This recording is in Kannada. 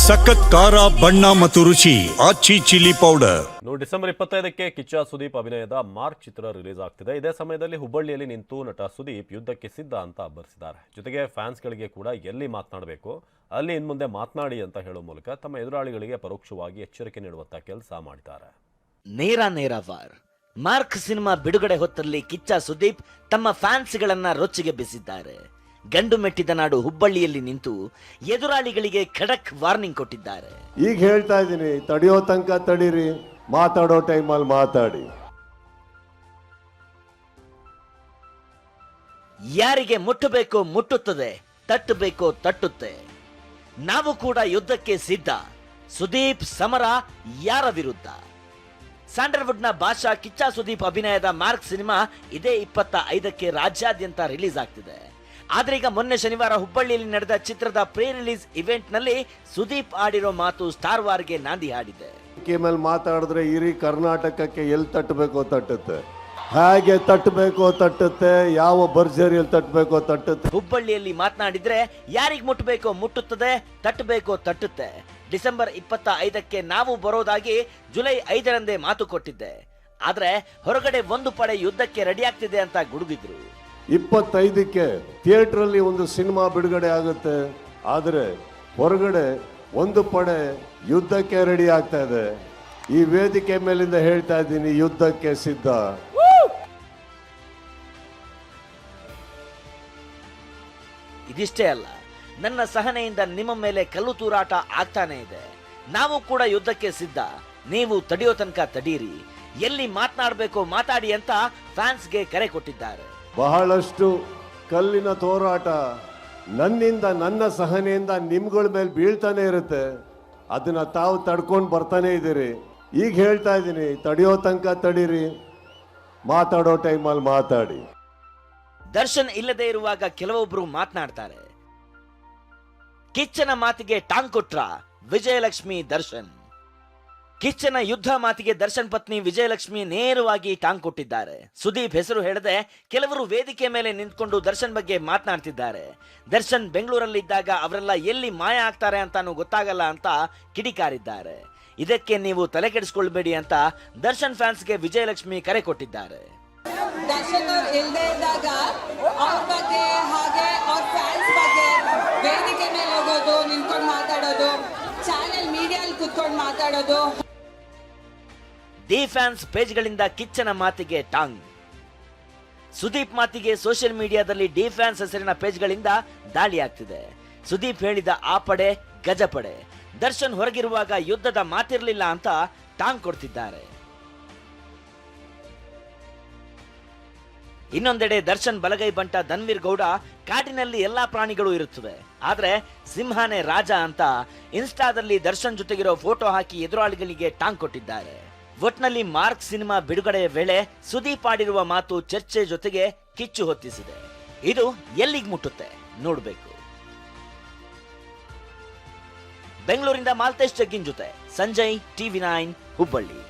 ಸಖತ್ ಖಾರ ಬಣ್ಣ ಮತ್ತು ರುಚಿ ಆಚಿ ಚಿಲ್ಲಿ ಪೌಡರ್. ಡಿಸೆಂಬರ್ 25ಕ್ಕೆ ಕಿಚ್ಚ ಸುದೀಪ್ ಅಭಿನಯದ ಮಾರ್ಕ್ ಚಿತ್ರ ರಿಲೀಸ್ ಆಗ್ತಿದೆ. ಇದೇ ಸಮಯದಲ್ಲಿ ಹುಬ್ಬಳ್ಳಿಯಲ್ಲಿ ನಿಂತು ನಟ ಸುದೀಪ್ ಯುದ್ಧಕ್ಕೆ ಸಿದ್ಧ ಅಂತ ಅಬ್ಬರಿಸಿದ್ದಾರೆ. ಜೊತೆಗೆ ಫ್ಯಾನ್ಸ್ಗಳಿಗೆ ಕೂಡ ಎಲ್ಲಿ ಮಾತನಾಡಬೇಕು ಅಲ್ಲಿ ಇನ್ಮುಂದೆ ಮಾತನಾಡಿ ಅಂತ ಹೇಳೋ ಮೂಲಕ ತಮ್ಮ ಎದುರಾಳಿಗಳಿಗೆ ಪರೋಕ್ಷವಾಗಿ ಎಚ್ಚರಿಕೆ ನೀಡುವಂತ ಕೆಲಸ ಮಾಡಿದ್ದಾರೆ. ನೇರ ವಾರ್ ಮಾರ್ಕ್ ಸಿನಿಮಾ ಬಿಡುಗಡೆ ಹೊತ್ತಲ್ಲಿ ಕಿಚ್ಚ ಸುದೀಪ್ ತಮ್ಮ ಫ್ಯಾನ್ಸ್ಗಳನ್ನ ರೊಚ್ಚಿಗೆಬ್ಬಿಸಿದ್ದಾರೆ. ಗಂಡು ಮೆಟ್ಟಿದ ನಾಡು ಹುಬ್ಬಳ್ಳಿಯಲ್ಲಿ ನಿಂತು ಎದುರಾಳಿಗಳಿಗೆ ಖಡಕ್ ವಾರ್ನಿಂಗ್ ಕೊಟ್ಟಿದ್ದಾರೆ. ಈಗ ಹೇಳ್ತಾ ಇದ್ದೀನಿ, ತಡೆಯೋ ತನಕ ತಡೀರಿ, ಮಾತಾಡೋ ಟೈಮಲ್ಲಿ ಮಾತಾಡಿ. ಯಾರಿಗೆ ಮುಟ್ಟಬೇಕೋ ಮುಟ್ಟುತ್ತದೆ, ತಟ್ಟಬೇಕೋ ತಟ್ಟುತ್ತೆ. ನಾವು ಕೂಡ ಯುದ್ಧಕ್ಕೆ ಸಿದ್ಧ. ಸುದೀಪ್ ಸಮರ ಯಾರ ವಿರುದ್ಧ? ಸ್ಯಾಂಡಲ್ವುಡ್ನ ಭಾಷಾ ಕಿಚ್ಚ ಸುದೀಪ್ ಅಭಿನಯದ ಮಾರ್ಕ್ ಸಿನಿಮಾ ಇದೇ 25ಕ್ಕೆ ರಾಜ್ಯಾದ್ಯಂತ ರಿಲೀಸ್ ಆಗ್ತಿದೆ. ಆದ್ರೆ ಈಗ ಮೊನ್ನೆ ಶನಿವಾರ ಹುಬ್ಬಳ್ಳಿಯಲ್ಲಿ ನಡೆದ ಚಿತ್ರದ ಪ್ರೀ ರಿಲೀಸ್ ಇವೆಂಟ್ ನಲ್ಲಿ ಸುದೀಪ್ ಆಡಿರೋ ಮಾತು ಸ್ಟಾರ್ ವಾರ್ಗೆ ನಾಂದಿ ಹಾಡಿದೆ. ಮೇಲೆ ಮಾತಾಡಿದ್ರೆ ಇಡೀ ಕರ್ನಾಟಕಕ್ಕೆ ಎಲ್ಲಿ ತಟ್ಟಬೇಕೋ ತಟ್ಟುತ್ತೆ, ಹೇಗೆ ತಟ್ಟಬೇಕೋ ತಟ್ಟುತ್ತೆ, ಯಾವ ಭರ್ಜರಿಯಲ್ಲಿ ತಟ್ಟಬೇಕೋ ತಟ್ಟುತ್ತೆ. ಹುಬ್ಬಳ್ಳಿಯಲ್ಲಿ ಮಾತನಾಡಿದ್ರೆ ಯಾರಿಗ್ ಮುಟ್ಟಬೇಕೋ ಮುಟ್ಟುತ್ತದೆ, ತಟ್ಟಬೇಕೋ ತಟ್ಟುತ್ತೆ. ಡಿಸೆಂಬರ್ 25ಕ್ಕೆ ನಾವು ಬರೋದಾಗಿ ಜುಲೈ 5ರಂದೇ ಮಾತು ಕೊಟ್ಟಿದ್ದೆ. ಆದ್ರೆ ಹೊರಗಡೆ ಒಂದು ಪಡೆ ಯುದ್ಧಕ್ಕೆ ರೆಡಿ ಆಗ್ತಿದೆ ಅಂತ ಗುಡುಗಿದ್ರು. 25ಕ್ಕೆ ಥಿಯೇಟ್ರಲ್ಲಿ ಒಂದು ಸಿನಿಮಾ ಬಿಡುಗಡೆ ಆಗುತ್ತೆ, ಆದರೆ ಹೊರಗಡೆ ಒಂದು ಪಡೆ ಯುದ್ಧಕ್ಕೆ ರೆಡಿ ಆಗ್ತಾ ಇದೆ. ಈ ವೇದಿಕೆ ಮೇಲಿಂದ ಹೇಳ್ತಾ ಇದ್ದೀನಿ, ಯುದ್ಧಕ್ಕೆ ಸಿದ್ಧ. ಇದಿಷ್ಟೇ ಅಲ್ಲ, ನನ್ನ ಸಹನೆಯಿಂದ ನಿಮ್ಮ ಮೇಲೆ ಕಲ್ಲು ತೂರಾಟ ಆಗ್ತಾನೆ ಇದೆ. ನಾವು ಕೂಡ ಯುದ್ಧಕ್ಕೆ ಸಿದ್ಧ. ನೀವು ತಡೆಯೋ ತನಕ ತಡೀರಿ, ಎಲ್ಲಿ ಮಾತನಾಡಬೇಕೋ ಮಾತಾಡಿ ಅಂತ ಫ್ಯಾನ್ಸ್ಗೆ ಕರೆ ಕೊಟ್ಟಿದ್ದಾರೆ. ಬಹಳಷ್ಟು ಕಲ್ಲಿನ ತೋರಾಟ ನನ್ನಿಂದ, ನನ್ನ ಸಹನೆಯಿಂದ ನಿಮ್ಗಳ ಮೇಲೆ ಬೀಳ್ತಾನೆ ಇರುತ್ತೆ. ಅದನ್ನ ತಾವು ತಡ್ಕೊಂಡು ಬರ್ತಾನೆ ಇದ್ದೀರಿ. ಈಗ ಹೇಳ್ತಾ ಇದ್ದೀನಿ, ತಡೆಯೋ ತನಕ ತಡೀರಿ, ಮಾತಾಡೋ ಟೈಮಲ್ಲಿ ಮಾತಾಡಿ. ದರ್ಶನ್ ಇಲ್ಲದೆ ಇರುವಾಗ ಕೆಲವೊಬ್ರು ಮಾತನಾಡ್ತಾರೆ. ಕಿಚ್ಚನ ಮಾತಿಗೆ ಟಾಂಗ್ ಕೊಟ್ರ ವಿಜಯಲಕ್ಷ್ಮಿ ದರ್ಶನ್. ಕಿಚ್ಚನ ಯುದ್ಧ ಮಾತಿಗೆ ದರ್ಶನ್ ಪತ್ನಿ ವಿಜಯಲಕ್ಷ್ಮಿ ನೇರವಾಗಿ ಟಾಂಗ್ ಕೊಟ್ಟಿದ್ದಾರೆ. ಸುದೀಪ್ ಹೆಸರು ಹೇಳದೆ ಕೆಲವರು ವೇದಿಕೆ ಮೇಲೆ ನಿಂತ್ಕೊಂಡು ದರ್ಶನ್ ಬಗ್ಗೆ ಮಾತನಾಡ್ತಿದ್ದಾರೆ. ದರ್ಶನ್ ಬೆಂಗಳೂರಲ್ಲಿದ್ದಾಗ ಅವರೆಲ್ಲ ಎಲ್ಲಿ ಮಾಯ ಆಗ್ತಾರೆ ಅಂತಾನು ಗೊತ್ತಾಗಲ್ಲ ಅಂತ ಕಿಡಿಕಾರಿದ್ದಾರೆ. ಇದಕ್ಕೆ ನೀವು ತಲೆ ಕೆಡಿಸ್ಕೊಳ್ಬೇಡಿ ಅಂತ ದರ್ಶನ್ ಫ್ಯಾನ್ಸ್ಗೆ ವಿಜಯಲಕ್ಷ್ಮಿ ಕರೆ ಕೊಟ್ಟಿದ್ದಾರೆ. ದರ್ಶನ್ ಅವ್ರು ಇಲ್ಲದೆ ಇದ್ದಾಗ ಅವ್ರ ಬಗ್ಗೆ ಹಾಗೆ ಅವ್ರ ಫ್ಯಾನ್ಸ್ ಬಗ್ಗೆ ವೇದಿಕೆ ಮೇಲೆ ಹೋಗೋದು, ನಿಂತ್ಕೊಂಡು ಮಾತಾಡೋದು, ಚಾನೆಲ್ ಮೀಡಿಯಲ್ಲಿ ಕುತ್ಕೊಂಡು ಮಾತಾಡೋದು. ದಿ ಫ್ಯಾನ್ಸ್ ಪೇಜ್ಗಳಿಂದ ಕಿಚ್ಚನ ಮಾತಿಗೆ ಟಾಂಗ್. ಸುದೀಪ್ ಮಾತಿಗೆ ಸೋಷಿಯಲ್ ಮೀಡಿಯಾದಲ್ಲಿ ಡಿ ಫ್ಯಾನ್ಸ್ ಹೆಸರಿನ ಪೇಜ್ಗಳಿಂದ ದಾಳಿ ಆಗ್ತಿದೆ. ಸುದೀಪ್ ಹೇಳಿದ ಆ ಪಡೆ ಗಜಪಡೆ. ದರ್ಶನ್ ಹೊರಗಿರುವಾಗ ಯುದ್ಧದ ಮಾತಿರ್ಲಿಲ್ಲ ಅಂತ ಟಾಂಗ್ ಕೊಡ್ತಿದ್ದಾರೆ. ಇನ್ನೊಂದೆಡೆ ದರ್ಶನ್ ಬಲಗೈ ಬಂಟ ಧನ್ವೀರ್ ಗೌಡ ಕಾಡಿನಲ್ಲಿ ಎಲ್ಲಾ ಪ್ರಾಣಿಗಳು ಇರುತ್ತವೆ, ಆದ್ರೆ ಸಿಂಹನೇ ರಾಜ ಅಂತ ಇನ್ಸ್ಟಾದಲ್ಲಿ ದರ್ಶನ್ ಜೊತೆಗಿರೋ ಫೋಟೋ ಹಾಕಿ ಎದುರಾಳಿಗಳಿಗೆ ಟಾಂಗ್ ಕೊಟ್ಟಿದ್ದಾರೆ. ಒಟ್ನಲ್ಲಿ ಮಾರ್ಕ್ ಸಿನಿಮಾ ಬಿಡುಗಡೆಯ ವೇಳೆ ಸುದೀಪ್ ಆಡಿರುವ ಮಾತು ಚರ್ಚೆ ಜೊತೆಗೆ ಕಿಚ್ಚು ಹೊತ್ತಿಸಿದೆ. ಇದು ಎಲ್ಲಿಗೆ ಮುಟ್ಟುತ್ತೆ ನೋಡ್ಬೇಕು. ಬೆಂಗಳೂರಿಂದ ಮಾಲ್ತೇಶ್ ಜಗ್ಗಿನ್ ಜೊತೆ ಸಂಜಯ್, TV9 ಹುಬ್ಬಳ್ಳಿ.